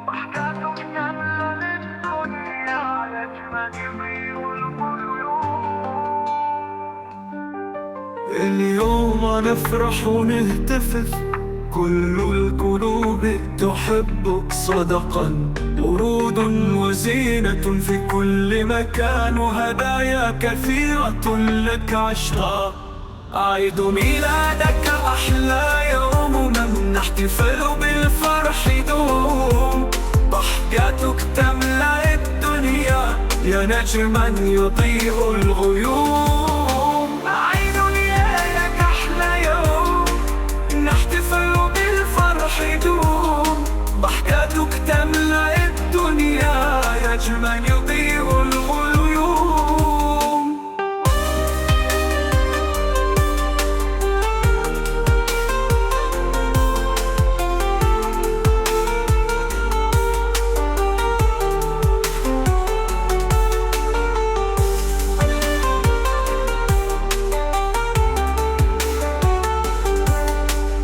ضحكاتك تملى الدنيا نجمة يضيء الغيوم. اليوم نفرح ونهتف، كل القلوب تحبك صدقا، ورود وزينة في كل مكان، وهدايا كثيرة لك عشقا. عيد ميلادك أحلى يوم، من نحتفل بالفرح دوم. ضحكاتك تملأ الدنيا يا نجما يضيء الغيوم. عيد ميلادك أحلى يوم، نحتفل بالفرح دوم. ضحكاتك تملأ الدنيا يا نجما يضيء الغيوم.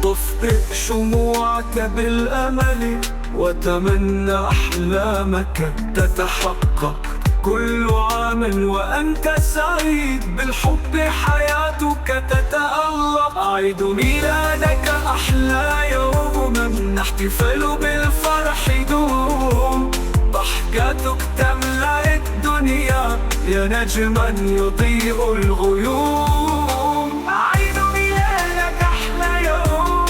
طفئ شموعك بالأمل، وتمنى أحلامك تتحقق كل عام وأنت سعيد. بالحب حياتك تتألق. عيد ميلادك أحلى يوم، نحتفل بالفرح دوم. ضحكاتك تملأ الدنيا يا نجما يضيء الغيوم. عيد ميلادك أحلى يوم،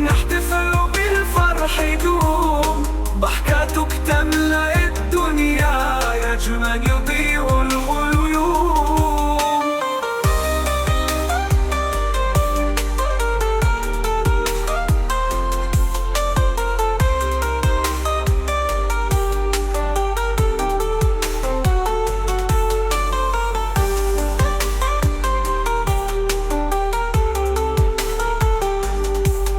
نحتفل بالفرح دوم. ضحكاتك تملأ الدنيا يا نجما يضيء الغيوم.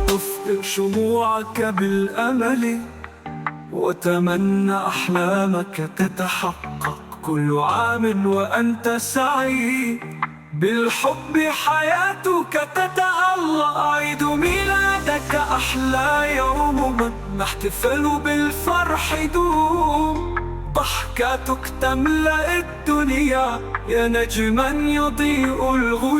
طفئ شموعك بالأمل، وتمنى أحلامك تتحقق كل عام وأنت سعيد. بالحب حياتك تتألق. عيد ميلادك أحلى يوم، نحتفل بالفرح دوم. ضحكاتك تملأ الدنيا يا نجما يضيء الغيوم.